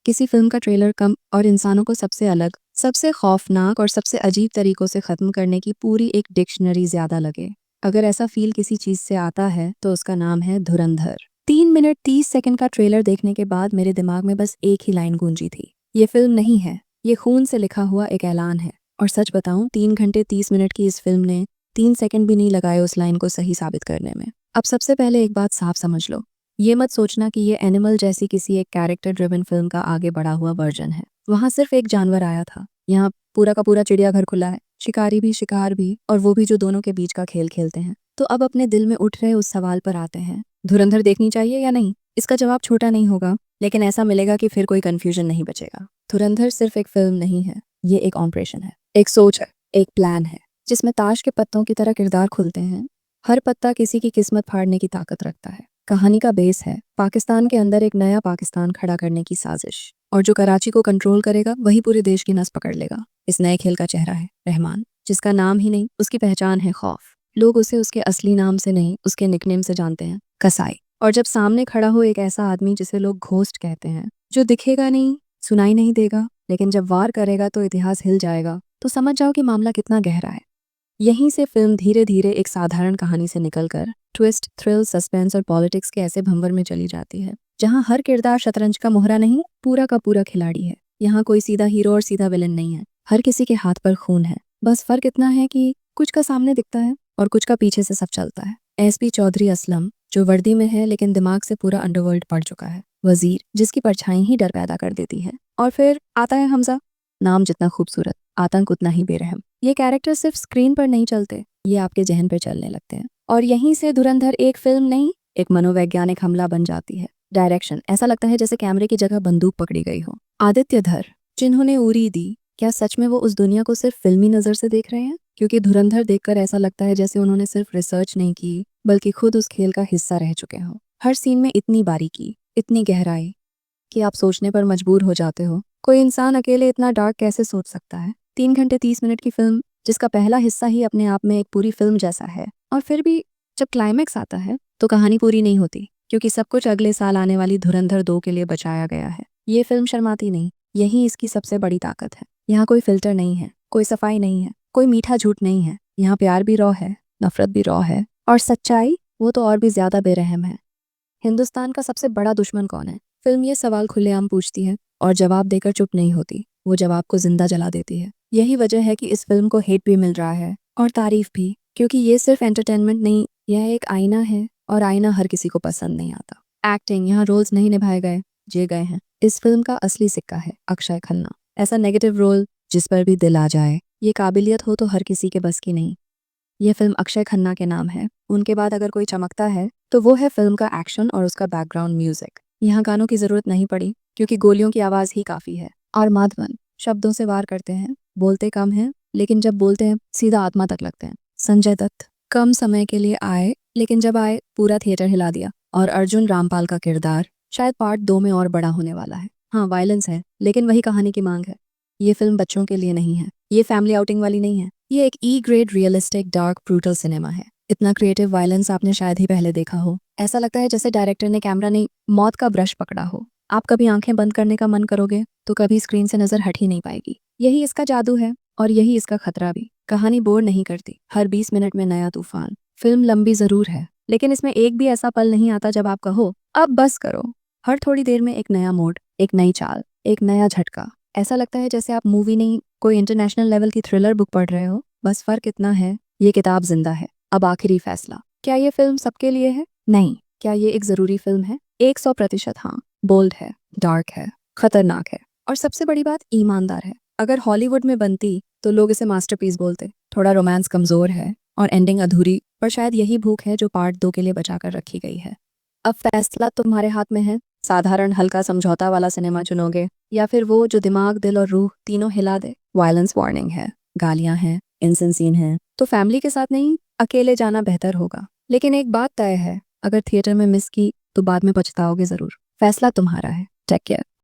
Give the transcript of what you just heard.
किसी फिल्म का ट्रेलर कम और इंसानों को सबसे अलग, सबसे खौफनाक और सबसे अजीब तरीकों से ख़त्म करने की पूरी एक डिक्शनरी ज़्यादा लगे। अगर ऐसा फील किसी चीज़ से आता है तो उसका नाम है धुरंधर। 3 मिनट 30 सेकंड का ट्रेलर देखने के बाद मेरे दिमाग में बस एक ही लाइन गूंजी थी, ये फिल्म नहीं है, ये खून से लिखा हुआ एक ऐलान है। और सच बताऊं, 3 घंटे 30 मिनट की इस फिल्म ने 3 सेकंड भी नहीं लगाए उस लाइन को सही साबित करने में। अब सबसे पहले एक बात साफ समझ लो, ये मत सोचना कि ये एनिमल जैसी किसी एक कैरेक्टर ड्रिवन फिल्म का आगे बढ़ा हुआ वर्जन है। वहाँ सिर्फ एक जानवर आया था, यहाँ पूरा का पूरा चिड़ियाघर खुला है, शिकारी भी, शिकार भी, और वो भी जो दोनों के बीच का खेल खेलते हैं। तो अब अपने दिल में उठ रहे उस सवाल पर आते हैं, धुरंधर देखनी चाहिए या नहीं? इसका जवाब छोटा नहीं होगा, लेकिन ऐसा मिलेगा कि फिर कोई कंफ्यूजन नहीं बचेगा। धुरंधर सिर्फ एक फिल्म नहीं है, ये एक ऑपरेशन है, एक सोच है, एक प्लान है, जिसमें ताश के पत्तों की तरह किरदार खुलते हैं। हर पत्ता किसी की किस्मत फाड़ने की ताकत रखता है। कहानी का बेस है पाकिस्तान के अंदर एक नया पाकिस्तान खड़ा करने की साजिश, और जो कराची को कंट्रोल करेगा वही पूरे देश की नस पकड़ लेगा। इस नए खेल का चेहरा है रहमान, जिसका नाम ही नहीं, उसकी पहचान है खौफ। लोग उसे उसके असली नाम से नहीं, उसके निकनेम से जानते हैं, कसाई। और जब सामने खड़ा हो एक ऐसा आदमी जिसे लोग घोस्ट कहते हैं, जो दिखेगा नहीं, सुनाई नहीं देगा, लेकिन जब वार करेगा तो इतिहास हिल जाएगा, तो समझ जाओ कि मामला कितना गहरा है। यहीं से फिल्म धीरे धीरे एक साधारण कहानी से निकलकर ट्विस्ट, थ्रिल, सस्पेंस और पॉलिटिक्स के ऐसे भंवर में चली जाती है, जहां हर किरदार शतरंज का मोहरा नहीं, पूरा का पूरा खिलाड़ी है। यहाँ कोई सीधा हीरो और सीधा विलन नहीं है, हर किसी के हाथ पर खून है। बस फर्क इतना है कि कुछ का सामने दिखता है और कुछ का पीछे से सब चलता है। एसपी चौधरी असलम, जो वर्दी में है लेकिन दिमाग से पूरा अंडरवर्ल्ड पढ़ चुका है। वजीर, जिसकी परछाई ही डर पैदा कर देती है। और फिर आता है हमजा, नाम जितना खूबसूरत, आतंक उतना ही बेरहम। ये कैरेक्टर सिर्फ स्क्रीन पर नहीं चलते, ये आपके जहन पर चलने लगते हैं। और यहीं से धुरंधर एक फिल्म नहीं, एक मनोवैज्ञानिक हमला बन जाती है। डायरेक्शन, ऐसा लगता है जैसे कैमरे की जगह बंदूक पकड़ी गई हो। आदित्य धर, जिन्होंने उरी दी, क्या सच में वो उस दुनिया को सिर्फ फिल्मी नजर से देख रहे हैं? क्योंकि धुरंधर देखकर ऐसा लगता है जैसे उन्होंने सिर्फ रिसर्च नहीं की, बल्कि खुद उस खेल का हिस्सा रह चुके हो। हर सीन में इतनी बारीकी, इतनी गहराई, कि आप सोचने पर मजबूर हो जाते हो, कोई इंसान अकेले इतना डार्क कैसे सोच सकता है? 3 घंटे 30 मिनट की फिल्म, जिसका पहला हिस्सा ही अपने आप में एक पूरी फिल्म जैसा है, और फिर भी जब क्लाइमैक्स आता है तो कहानी पूरी नहीं होती, क्योंकि सब कुछ अगले साल आने वाली धुरंधर 2 के लिए बचाया गया है। ये फिल्म शर्माती नहीं, यही इसकी सबसे बड़ी ताकत है। यहाँ कोई फिल्टर नहीं है, कोई सफाई नहीं है, कोई मीठा झूठ नहीं है। यहाँ प्यार भी रॉ है, नफरत भी रॉ है, और सच्चाई, वो तो और भी ज्यादा बेरहम है। हिंदुस्तान का सबसे बड़ा दुश्मन कौन है? फिल्म ये सवाल खुलेआम पूछती है, और जवाब देकर चुप नहीं होती, वो जवाब को जिंदा जला देती है। यही वजह है कि इस फिल्म को हेट भी मिल रहा है और तारीफ भी, क्योंकि ये सिर्फ एंटरटेनमेंट नहीं, यह एक आईना है, और आईना हर किसी को पसंद नहीं आता। एक्टिंग, यहाँ रोल्स नहीं निभाए गए, जिए गए हैं। इस फिल्म का असली सिक्का है अक्षय खन्ना। ऐसा नेगेटिव रोल जिस पर भी दिल आ जाए, ये काबिलियत हो तो हर किसी के बस की नहीं। ये फिल्म अक्षय खन्ना के नाम है। उनके बाद अगर कोई चमकता है तो वो है फिल्म का एक्शन और उसका बैकग्राउंड म्यूजिक। यहाँ गानों की जरूरत नहीं पड़ी, क्योंकि गोलियों की आवाज ही काफी है। और माधवन शब्दों से वार करते हैं, बोलते कम हैं, लेकिन जब बोलते हैं सीधा आत्मा तक लगते हैं। संजय दत्त कम समय के लिए आए, लेकिन जब आए पूरा थिएटर हिला दिया। और अर्जुन रामपाल का किरदार शायद पार्ट 2 में और बड़ा होने वाला है। हाँ, वायलेंस है, लेकिन वही कहानी की मांग है। ये फिल्म बच्चों के लिए नहीं है, ये फैमिली आउटिंग वाली नहीं है, ये एक ई grade realistic dark brutal cinema है। इतना क्रिएटिव वायलेंस आपने शायद ही पहले देखा हो। ऐसा लगता है जैसे डायरेक्टर ने कैमरा नहीं, मौत का ब्रश पकड़ा हो। आप कभी आंखें बंद करने का मन करोगे तो कभी स्क्रीन से नजर हट ही नहीं पाएगी। यही इसका जादू है, और यही इसका खतरा भी। कहानी बोर नहीं करती, हर 20 मिनट में नया तूफान। फिल्म लंबी जरूर है, लेकिन इसमें एक भी ऐसा पल नहीं आता जब आप कहो अब बस करो। हर थोड़ी देर में एक नया मोड, एक नई चाल, एक नया झटका। ऐसा लगता है जैसे आप मूवी नहीं, कोई इंटरनेशनल लेवल की थ्रिलर बुक पढ़ रहे हो। बस फर्क इतना है, ये किताब जिंदा है। अब आखिरी फैसला, क्या ये फिल्म सबके लिए है? नहीं। क्या ये एक जरूरी फिल्म है? 100% हाँ। बोल्ड है, डार्क है, खतरनाक है, और सबसे बड़ी बात, ईमानदार है। अगर हॉलीवुड में बनती तो लोग इसे मास्टरपीस बोलते। थोड़ा रोमांस कमजोर है और एंडिंग अधूरी, पर शायद यही भूख है जो पार्ट 2 के लिए बचा कर रखी गई है। अब फैसला तुम्हारे हाथ में है। साधारण हल्का समझौता वाला सिनेमा चुनोगे, या फिर वो जो दिमाग, दिल और रूह तीनों हिला दे? वायलेंस वार्निंग है, गालियां हैं, इंसेंट सीन है, तो फैमिली के साथ नहीं, अकेले जाना बेहतर होगा। लेकिन एक बात तय है, अगर थिएटर में मिस की तो बाद में पछताओगे जरूर। फैसला तुम्हारा है। Take care.